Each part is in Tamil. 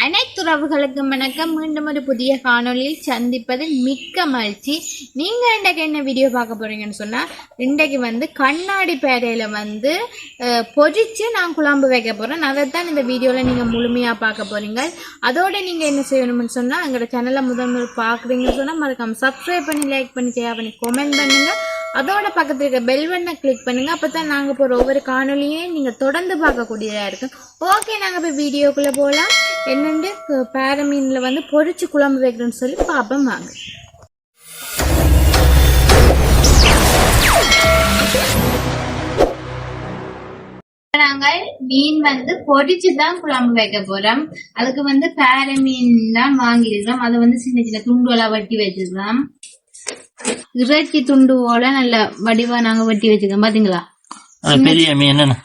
அனைத்துறவுகளுக்கும் வணக்கம். மீண்டும் ஒரு புதிய காணொலியில் சந்திப்பதில் மிக்க மகிழ்ச்சி. நீங்க இன்றைக்கு என்ன வீடியோ பார்க்க போறீங்கன்னு சொன்னா, இன்றைக்கு கண்ணாடி பேரையில பொரிச்சு நான் குழம்பு வைக்க போறேன். அதைத்தான் இந்த வீடியோல நீங்க முழுமையா பார்க்க போறீங்க. அதோட நீங்க என்ன செய்யணும்னு சொன்னா, எங்களோட சேனலை முதல் பாக்குறீங்கன்னு சொன்னா மறக்காம சப்ஸ்கிரைப் பண்ணி, லைக் பண்ணி, ஷேர் பண்ணி, கமெண்ட் பண்ணுங்க. அதோட பக்கத்துல இருக்க பெல் பட்டனை கிளிக் பண்ணுங்க. அப்பதான் நாங்க போற ஒவ்வொரு காணொலியையும் நீங்க தொடர்ந்து பார்க்கக்கூடியதா இருக்கும். ஓகே, நாங்க போய் வீடியோக்குள்ள போலாம். என்னண்டு பாறை மீன்ல பொரிச்சு குழம்பு வைக்கிறோம்னு சொல்லி பாப்போம் வாங்க. நாங்கள் மீன் பொரிச்சு தான் குழம்பு வைக்க போறோம். அதுக்கு பாறை மீன் தான் வாங்கிருக்கோம். அதை சின்ன சின்ன துண்டுகளா வெட்டி வச்சிருக்கோம். இறைச்சி துண்டு போல நல்ல வடிவா நாங்க வெட்டி வச்சிருக்கோம். பாத்தீங்களா,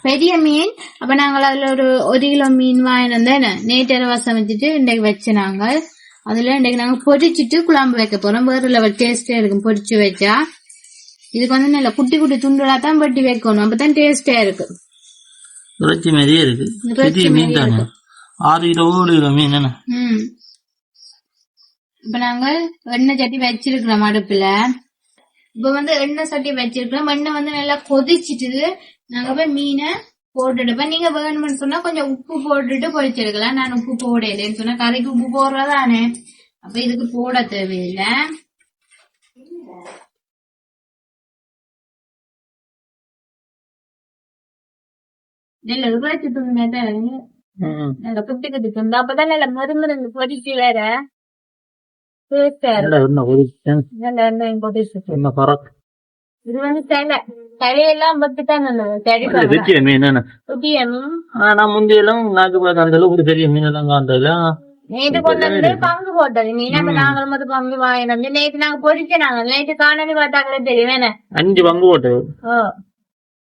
பெரிய மீன். அப்ப நாங்கள் அதுல ஒரு கிலோ மீன் வாங்கினோம். நேற்று வாசம் வச்சுட்டு இன்றைக்கு வச்சு நாங்கள் அதுல இன்றைக்கு நாங்க பொரிச்சிட்டு குழம்பு வைக்க போறோம். வேற லெவல் டேஸ்டா இருக்கும் பொரிச்சு வச்சா. இதுக்கு நல்ல குட்டி குட்டி துண்டுகளா தான் வெட்டி வைக்கணும். அப்பதான் டேஸ்டா இருக்கு. இறைச்சி மாதிரியே இருக்கு. மீன் தானே, 6 கிலோ மீன். இப்ப நாங்க எண்ணெய் சட்டி வச்சிருக்கிறோம் அடுப்புல. இப்ப எண்ணெய் சட்டி வச்சிருக்கிறோம். எண்ணெய் நல்லா கொதிச்சுட்டு நாங்க போய் மீனை போட்டுடுப்போம். நீங்க வேணும்னு சொன்னா கொஞ்சம் உப்பு போட்டுட்டு பொரிச்சிருக்கலாம். நான் உப்பு போடலன்னு சொன்னா கறிக்கு உப்பு போடுறதானே, அப்ப இதுக்கு போட தேவையில்லை. நல்ல உருவாச்சி துணி குட்டி குட்டி துண்டு. அப்பதான் நல்ல மருந்து பொரிச்சு வேற தலையெல்லாம் நேற்று கொண்டு பங்கு போட்டது மீன். நாங்கள் பங்கு வாங்கினோம். நேற்று நாங்க பொரிச்சு நேற்று காணொலி பார்த்தாங்களே தெரியும். 5 பங்கு போட்டது.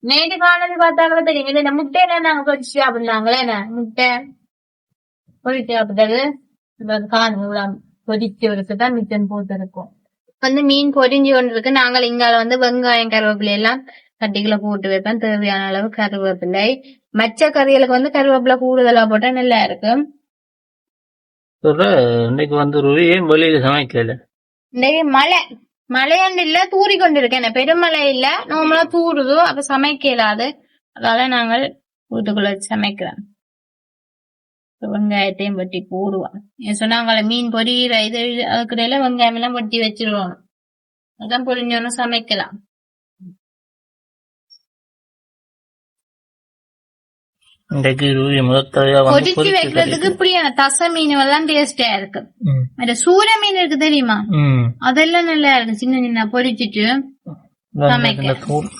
நேற்று காணொலி பார்த்தாங்களே தெரியும். இந்த முட்டையில நாங்க பொரிச்சு சாப்பிடுறாங்களே, முட்டை பொரிச்சு சாப்பிட்டது காணும். பொரிச்சவருக்குதான் மிச்சம் போட்டு இருக்கும். மீன் பொரிஞ்சு கொண்டு இருக்கு. நாங்கள் இங்கால வெங்காயம் கருவேப்பிலை எல்லாம் கட்டிக்குள்ள போட்டு வைப்பேன். தேவையான அளவு கருவேப்பிலை. மச்ச கறிகளுக்கு கருவேப்பிலை கூடுதலா போட்டா நல்லா இருக்கும். இன்னைக்கு வெளியில சமைக்கல. இன்னைக்கு மழையாண்டு இல்ல, தூரி கொண்டு இருக்கேன். பெருமழை இல்ல, நார்மலா தூருது. அப்ப சமைக்கலாது. அதனால நாங்கள் வீட்டுக்குள்ள சமைக்கிறோம். வெங்காயத்தையும் வெட்டி போடுவான். சொன்னாங்களே மீன் பொரியிற இது அதுக்கிடையில வெங்காயம் எல்லாம் வெட்டி வச்சிருவாங்க. அதான் பொரிஞ்சோன்னு சமைக்கலாம். பொரிச்சு வைக்கிறதுக்கு இப்படியான தசை மீன் எல்லாம் டேஸ்டா இருக்கு. சூர மீன் இருக்கு தெரியுமா, அதெல்லாம் நல்லா இருக்கு. சின்ன சின்ன பொரிச்சிட்டு சமைக்கலாம்.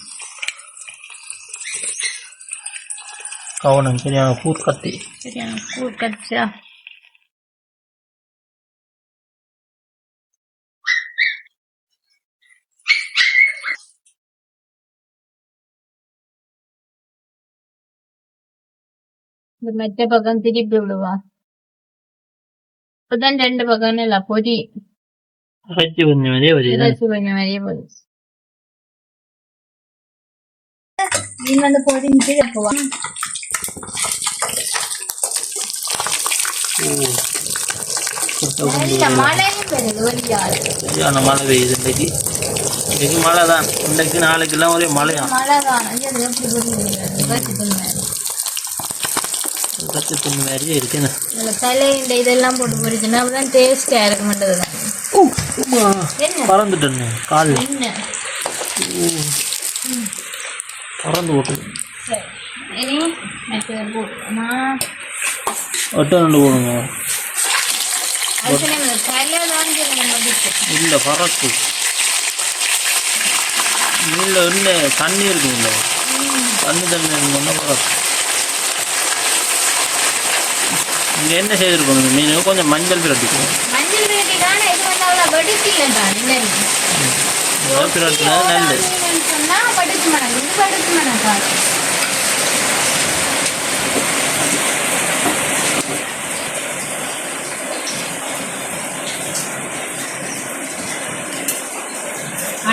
கவனம் சரியான கூர்கத்தி. கூர்கத்தியா இந்த மெட்ட பக்கம் திருப்பி விடுவா. இப்பதான் 2 பக்கம் இல்ல பொரி கொஞ்சம் மாதிரியே வருது. மீன் பொரிஞ்சு வைப்பவா. மழை பெய்யுது. இன்னைக்கு மழை தான். இன்னைக்கு நாளைக்கு எல்லாம் ஒரே மழையா. துணி மாதிரியே இருக்கு. இதெல்லாம் போட்டு பொரிச்சுன்னா அப்பதான் டேஸ்டா இருக்க மாட்டேது. பறந்துட்டேன் கால் பறந்து போட்டு ஒட்டு போடுங்க. இல்ல பறக்கு மீன்ல என்ன தண்ணி இருக்குல்ல, தண்ணி பறக்கு. இங்க என்ன செய்திருக்கணும், மீன் கொஞ்சம் மஞ்சள் பிரட்டிக்கணும். நல்லது.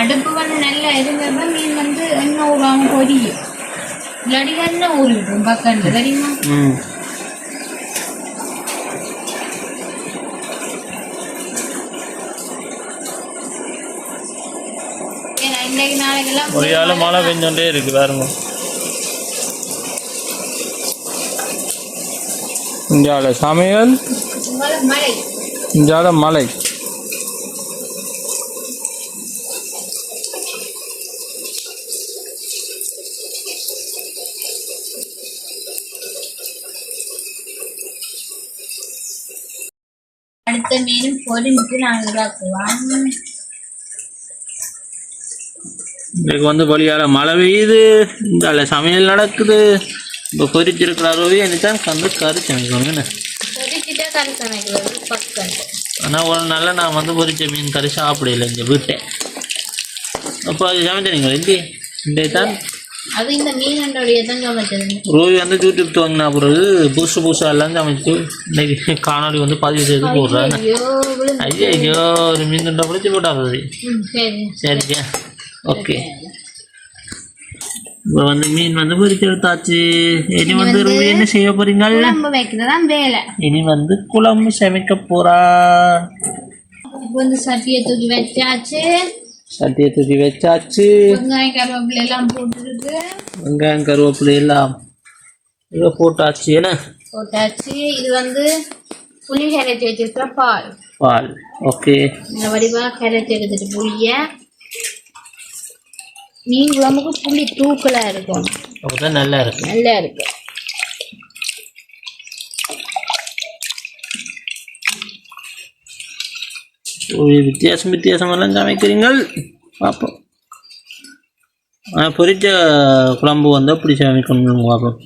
அடுப்பு நல்லா இருந்தப்ப மீன் எண்ணெய் ஊறாம பொரியும். இல்லாட்டி எண்ணெய் ஊறிடும் பக்கம் தெரியுமா. இன்னைக்கு நாளைக்கெல்லாம் ஒரு மழை பெஞ்சோண்டே இருக்கு பாருங்க. இங்கால சமையல், மழை. இங்கால மலை. அடுத்த மீன் பொரிஞ்சு நாங்கள் இதாக்குவோம். இன்னைக்கு வந்து வழியால மழை பெய்யுது, இங்கால சமையல் நடக்குது. இப்போ பொரிச்சிருக்கிறாரோவே என்னத்தான் கந்து கறி சமைக்கணும். பொரிச்சுட்டா கறி சமைக்கிறது பக்கம். ஆனால் ஒரு நாள் நான் வந்து பொரிச்ச மீன் கறி சாப்பிடல இங்கே வீட்டை. அப்போ அது சமைச்சீங்களா? இந்த தான் அது இந்த மீனோடைய தான் சமைச்சது. ரோவி வந்து யூடியூப் துவங்கினா பிறகு புதுசாக எல்லாம் சமைச்சு இன்னைக்கு காணொலி வந்து பதிவு செய்து போடுறாங்க. ஐயோ ஒரு மீன் துண்டை பிடிச்சி போட்டாது. சரிங்க, ஓகே. இப்போ வந்து மீன் வந்து பொரிச்சு எடுத்தாச்சு. இனி வந்து ரோவி என்ன செய்ய போறீங்க? குழம்பு வைக்கிறதான் வேலை. இனி வந்து குழம்பு சமைக்க போறா. இப்போ வந்து சட்டியை தூக்கி வச்சாச்சு. வெங்காயம் கருவேப்பிலை எல்லாம் போட்டுருக்கு. வெங்காயம் கருவேப்பிலை எல்லாம் இதை போட்டாச்சு. என்ன போட்டாச்சு? இது வந்து புளி கரைச்சி வச்சிருக்கிற பால். ஓகே. இந்த வடிவா கரைச்சி எடுத்துட்டு புளிய மீன் குழம்புக்கு புளி தூக்கலா இருக்கும். அப்பதான் நல்லா இருக்கும். வித்தியாசம் எல்லாம் சமைக்கிறீங்கள் பார்ப்போம். பொரிச்ச குழம்பு வந்து அப்படி சமைக்கணும் பார்ப்போம்.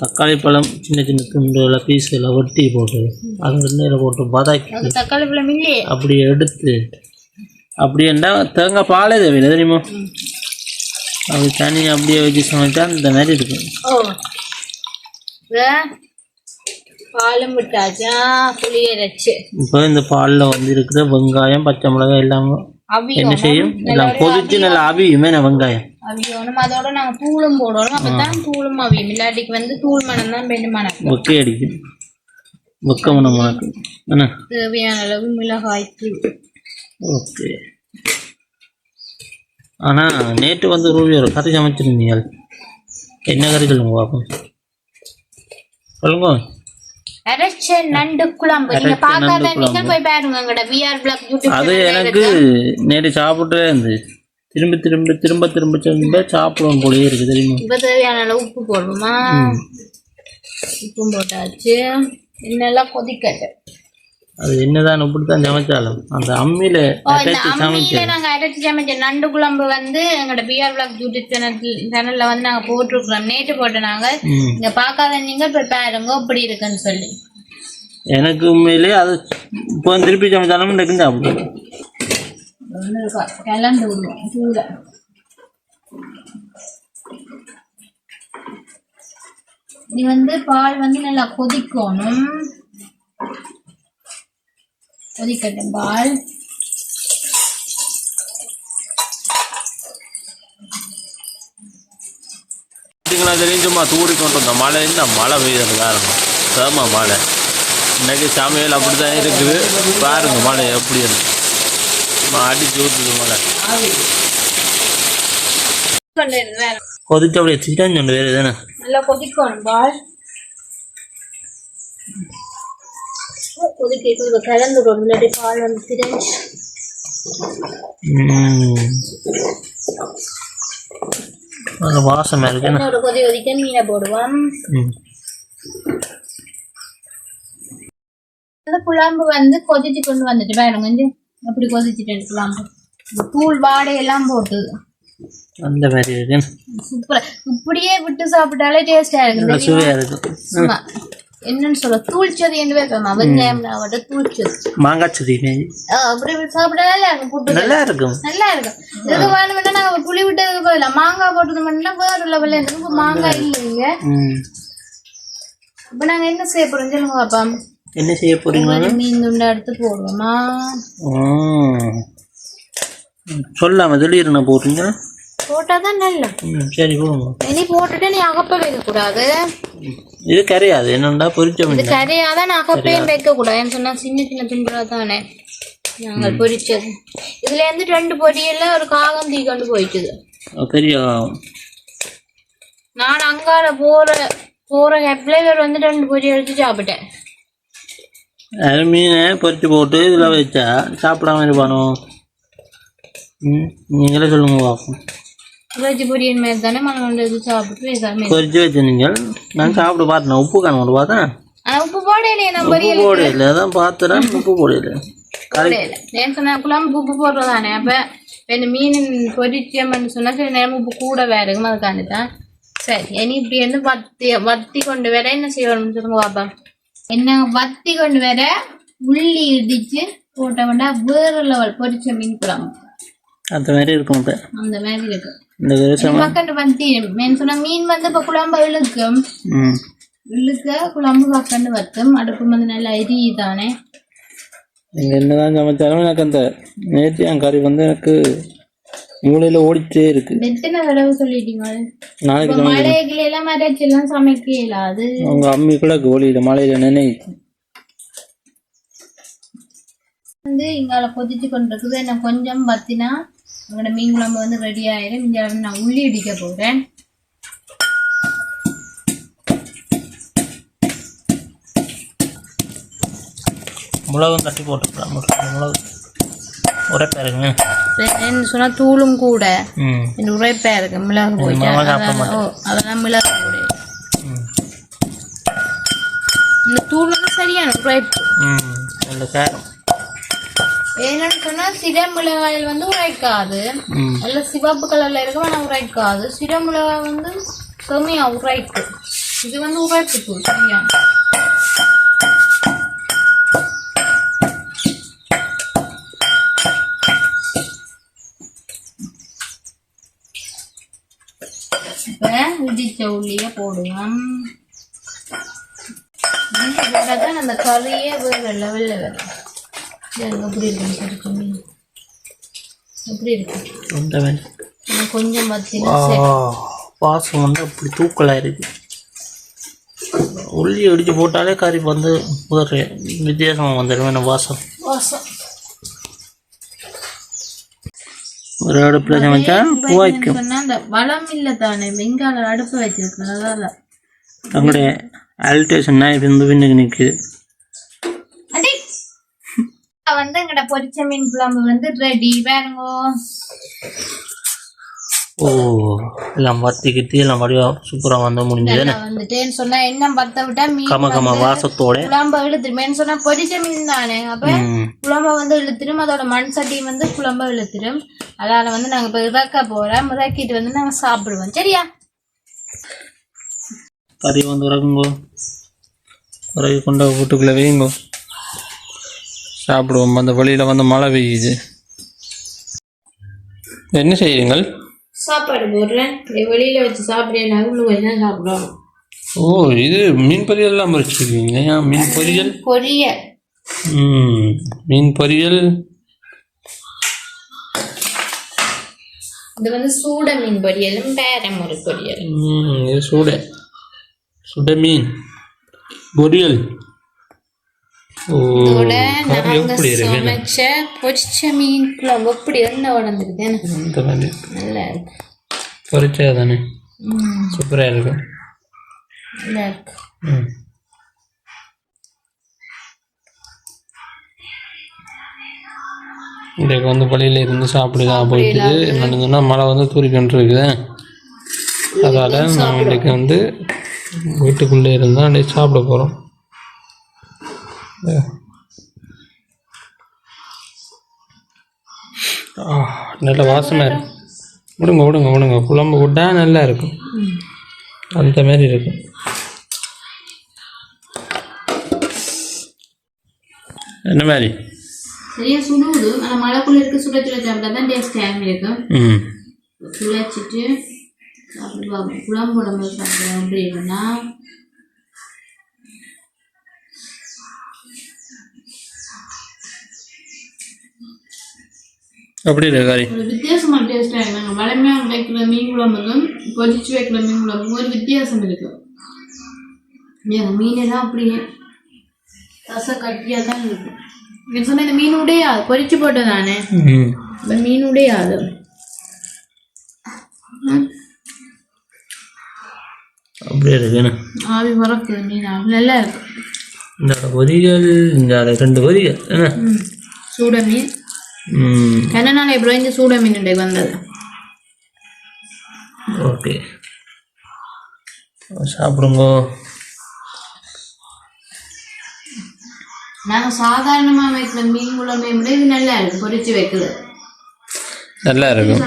தக்காளி பழம் சின்ன சின்ன துண்டுகளை பீஸில் ஒட்டி போட்டு அது எண்ணெயில் போட்டு வதக்கி தக்காளி பழம் அப்படி எடுத்து அப்படின்னா தேங்காய் பாலே தேவையில்லை தெரியுமா? அப்படி தனி அப்படியே வச்சு சமைச்சா இந்த மாதிரி இருக்கும். பாலும் விட்டாச்சா புளியை வச்சு. இப்போ இந்த பாலில் வந்து இருக்கிற வெங்காயம் பச்சை மிளகாய் எல்லாம் என்ன செய்யும்? எல்லாம் கொதிச்சு நல்லா அவியுமே. வெங்காயம் அவியணும். அதோட நாங்கள் தூளும் போடணும். அப்பதான் தூளும் அவியும். இல்லாட்டிக்கு வந்து தூள் மனம் தான் ரெண்டு மனம் வெக்கை அடிக்கும். வெக்க மனம் மணக்கும். என்ன தேவையான அளவு மிளகாய் தூள். ஓகே. ஆனால் நேற்று வந்து ரூபி ஒரு கறி சமைச்சிருந்தீங்க. என்ன கறி சொல்லுங்க பார்ப்போம். சொல்லுங்க. அரைச்ச நண்டு குழம்பு. நீங்க பார்க்காத நீங்க போய் பாருங்க எங்கட விஆர் பிளாக் யூடியூப். அது எனக்கு நேற்று சாப்பிட்டே இருந்து திரும்ப சாப்பிடுவோம் போலயே இருக்கு தெரியுமா? இப்போ தேவையான அளவு உப்பு போடுவோமா? உப்பும் போட்டாச்சு. என்னெல்லாம் கொதிக்கட்டு. அது என்னதான் இப்படித்தான் சமைச்சாலும் அந்த அம்மியில நாங்க அரைச்சி சமைச்ச நண்டு குழம்பு வந்து எங்களோட பிஆர் பிளாக் யூடியூப் சேனல்ல வந்து நாங்க போட்டிருக்கிறோம். நேற்று போட்டு நாங்க இங்க பார்க்காத நீங்க போய் பாருங்க எப்படி இருக்குன்னு சொல்லி. எனக்கு உண்மையிலே அது இப்போ திருப்பி சமைச்சாலும் எனக்கு சாப்பிடுவோம். கிளந்து விடுவோம் சூட. இது வந்து பால் வந்து நல்லா கொதிக்கணும். கொதிக்கட்டும் பால். சும்மா தூடி கொண்டு வந்தோம். மழை இந்த மழை பெய்யறது காரணம் சேமா மழை. இன்னைக்கு சமையல் அப்படித்தான் இருக்குது. பாருங்க மழை எப்படி இருக்கு. அடிச்சு ஊற்றுது மழை. கொதிச்சு அப்படியே சிக்கன் சொன்ன வேறு தானே நல்லா கொதிக்கணும் பால். கொதிக்க கலந்து விடும். பால் வந்து திரிஞ்சு வாசம் இருக்கு. கொதி கொதிக்க மீனை போடுவோம். குழம்பு வந்து கொதிச்சு கொண்டு வந்துட்டு பாருங்க அப்படி கொதிச்சுட்டு குழம்பு. தூள் வாடையெல்லாம் போட்டு அந்த மாதிரி இருக்கு. சூப்பரா. இப்படியே விட்டு சாப்பிட்டாலே டேஸ்டா இருக்கு. என்னன்னு சொல்ல தூள்ச்சது என்று வெங்காயம் தூள்ச்சது மாங்காய் சதி அப்படி சாப்பிட்டாலே நல்லா இருக்கும். இது வேணும்னா நாங்க புளி விட்டதுக்கு பதிலா மாங்காய் போட்டது மட்டும் வேற லெவல்ல இருக்கு. மாங்காய் இல்லைங்க. இப்ப நாங்க என்ன செய்ய போறோம் சொல்லுங்க பாப்பா. என்ன செய்ய போறீங்க? மீன் துண்டை எடுத்து போடுவோமா? சொல்லாம திடீர்னு போடுறீங்க. போட்டாதான் நல்லா. சரி போடுங்க. இனி போட்டுட்டு நீ அகப்ப வைக்க கூடாது. இது கரையாது. என்னண்டா பொரிச்ச மீன் இது கரையாதான் அகப்பையும் வைக்க கூடாது. சொன்னா சின்ன சின்ன துண்டுகளா தானே. நாங்கள் பொரிச்சது இதுல இருந்து 2 பொரியல்ல ஒரு காகம் தீ கொண்டு போயிட்டுது பெரிய நான் அங்கால போற கேப்ல வந்து 2 பொரியல் எடுத்து சாப்பிட்டேன் மீனை பொரிச்சு போட்டு இதில் வச்சா சாப்பிடாம இருப்பானோ நீங்களே சொல்லுங்க பார்ப்போம் வெஜ் பொரியல் மாதிரி தானே மனம் எடுத்து சாப்பிட்டு பொரிச்சு வச்சு நீங்கள் நான் சாப்பிட்டு பார்த்தேன் உப்பு காணும் பார்த்தேன் உப்பு போடலையே நான் உப்பு போடல அதான் பார்த்துறேன் உப்பு போடல ஏன் சொன்னா குழம்பு உப்பு போடுறதானே அப்ப இந்த மீன் பொரிச்சோம்னு சொன்னா சரி நேரம் உப்பு கூட வேற இருக்கும் அதுக்காண்டி தான் சரி இனி இப்படி வந்து வத்தி கொண்டு வர என்ன செய்யணும்னு சொல்லுங்க பாப்பா என்ன வத்தி கொண்டு வர உள்ளி இடிச்சு போட்டோம்னா வேற லெவல் பொரிச்ச மீன் குழம்பு அந்த மாதிரி இருக்கும் அந்த மாதிரி இருக்கு இந்த மக்கள் வத்தி சொன்னா மீன் வந்து இப்ப குழம்பு இழுக்கும் குழம்பு பக்கண்டு வத்தம் அடுப்பு வந்து நல்லா எரியுதானே நீங்கள் என்னதான் சமைச்சாலும் எனக்கு அந்த நேற்று கறி வந்து எனக்கு மூளையில் ஓடிட்டே இருக்கு எத்தனை தடவை சொல்லிட்டீங்க நாளைக்கு மழைகளை எல்லாம் மறைச்செல்லாம் சமைக்க இயலாது அவங்க அம்மி கூட ஒளியில மழையில நினைச்சு வந்து இங்கால கொதிச்சு கொண்டிருக்குது என்ன கொஞ்சம் பத்தினா உங்களோட மீன் குழம்பு வந்து ரெடி ஆயிடும் இங்க நான் உள்ளி இடிக்க போறேன் மிளகும் தட்டி போட்டுக்கலாம் மிளகு உரைப்பா இருக்குங்க சொன்னா தூளும் கூட உரைப்பா இருக்கு மிளகு போயிட்டு அதெல்லாம் மிளகு கூட இந்த தூள் வந்து சரியான உரைப்பு என்னன்னு சொன்னா சிற மிளகாயில் வந்து உரைக்காது நல்ல சிவப்பு கலர்ல இருக்கும் ஆனா உரைக்காது சிற மிளகாய் வந்து செமையா உரைக்கு இது வந்து உரைப்பு தூள் சரியா இடிச்ச உள்ளிய போடுவோம் போட்டாதான் அந்த கறியே வேற லெவல்ல வரும் எப்படி இருக்கு மீன் எப்படி இருக்கு கொஞ்சம் வாசம் வந்து அப்படி தூக்கலாக இருக்கு உள்ளி அடிச்சு போட்டாலே கறி வந்து ஒரு வித்தியாசமாக வந்துடும் வாசம் ஒரு அடுப்பில் சமைச்சா பூவாய்க்கும் அந்த வளம் இல்லை தானே வெங்கால அடுப்பு வச்சிருக்கேன் அதால நம்மளுடைய ஆல்டேஷன் இப்போ இந்த பின்னுக்கு நிற்குது வந்து எங்கட பொரிச்ச மீன் குழம்பு வந்து ரெடி பாருங்க ஓ எல்லாம் வத்திக்கிட்டு எல்லாம் வடிவா சூப்பராக வந்து முடிஞ்சது வந்துட்டேன்னு சொன்னா என்ன பத்த விட்டா மீன் கம வாசத்தோட குழம்பு இழுத்துருமேன்னு சொன்னா பொரிச்ச மீன் தானே அப்ப குழம்ப வந்து இழுத்துரும் அதோட மண் சட்டி வந்து குழம்ப இழுத்துரும் அதனால வந்து நாங்க இப்ப இறக்க போறோம் இறக்கிட்டு வந்து நாங்க சாப்பிடுவோம் சரியா கறி வந்து இறக்குங்கோ இறக்கி கொண்ட வீட்டுக்குள்ள வையுங்கோ சாப்பிடுவோம் அந்த வழியில் வந்து மழை பெய்யுது என்ன செய்யுங்கள் சாப்பாடு போடுறேன் வெளியில வச்சு சாப்பிடுறேன் கொஞ்சம் சாப்பிடுவோம் ஓ இது மீன் பொரியல் எல்லாம் பறிச்சிருக்கீங்க மீன் பொரியல் மீன் பொரியல் இது வந்து சூட மீன் பொரியலும் பேரம் ஒரு பொரியல் இது சுட மீன் பொரியல் சமைச்ச பொரிச்ச மீன் குழம்பு எப்படி என்ன உடந்துருக்கு நல்லா இருக்கு பொரிச்சா தானே சூப்பரா இருக்கு நல்லா இருக்கு இன்றைக்கு வந்து பள்ளியில் இருந்து சாப்பிடலாம் போயிட்டு என்னன்னா மழை வந்து தூரிக்கொண்டு இருக்குது அதால் நான் இன்றைக்கு வந்து வீட்டுக்குள்ளே இருந்தால் அன்றைக்கு சாப்பிட போகிறோம் நல்ல வாசமாக இருக்கும் விடுங்க குழம்பு விட்டா நல்லா இருக்கும் அந்த மாதிரி இருக்கும் என்ன மாதிரி சரியா சுடுது ஆனால் மழைக்குள்ள இருக்க சுட சாப்பிட்டா தான் டேஸ்ட் டைம் இருக்கும் சுழச்சிட்டு சாப்பிடுவாங்க குழம்பு உடம்பு சாப்பிடுவோம் அப்படின்னா அப்படி இருக்காரு ஒரு வித்தியாசமான டேஸ்டாக இருந்தாங்க வளமையாக வைக்கிற மீன் குழம்புக்கும் பொரிச்சு வைக்கிற மீன் குழம்புக்கும் ஒரு வித்தியாசம் இருக்கு மீன் எல்லாம் அப்படியே ரச கட்டியாக தான் இருக்கு நீ சொன்ன இந்த மீன் உடையாது பொரிச்சு போட்டு தானே இந்த மீன் உடையாது அப்படியே இருக்குன்னு ஆவி பறக்குது மீன் நல்லா இருக்கு இந்த பொதிகள் இந்த 2 பொதிகள் என்ன சூட மீன் என்ன நாள் எப்போ இந்த சூட மீன் வந்தது ஓகே சாப்பிடுங்க நாங்கள் சாதாரணமாக வைக்கிற மீன் குழம்பை விட இது நல்லா இருக்கு பொரிச்சு வைக்கிறது நல்லா இருக்கும்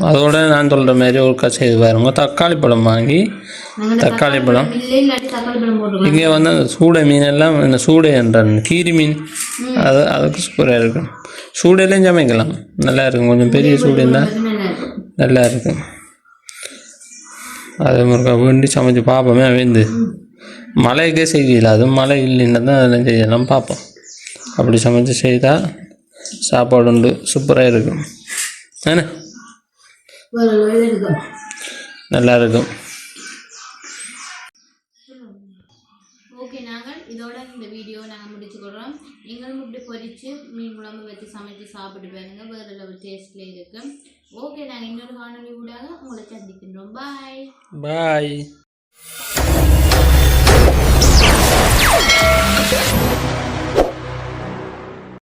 அதோட நான் சொல்கிற மாதிரி ஒரு செய்து பாருங்க தக்காளி பழம் வாங்கி தக்காளி பழம் இங்கே வந்து அந்த சூடை மீன் எல்லாம் இந்த சூடை என்ற கீரி மீன் அதுக்கு சூப்பராக இருக்கும் சூடையிலையும் சமைக்கலாம் நல்லா இருக்கும் கொஞ்சம் பெரிய சூடைன்னா நல்லா இருக்கும் அதே மாதிரி வேண்டி சமைச்சு பார்ப்போமே வேந்து மழைக்கே செய்யல அதுவும் மழை இல்லைன்னா தான் அதெல்லாம் செய்யலாம் பார்ப்போம் அப்படி சமைச்சு செய்தால் சாப்பாடு உண்டு சூப்பராக இருக்கும் ஏன்னா நல்லா இருக்கும் ஓகே நாங்கள் இதோட இந்த வீடியோ நாங்கள் முடிச்சுக்கிறோம் நீங்களும் இப்படி பொரிச்சு மீன் குழம்பு வச்சு சமைச்சு சாப்பிட்டு பாருங்க வேறு லெவல் டேஸ்ட்ல இருக்கு ஓகே நாங்கள் இன்னொரு காணொலி ஊடாக உங்களை சந்திக்கின்றோம் பாய் பாய்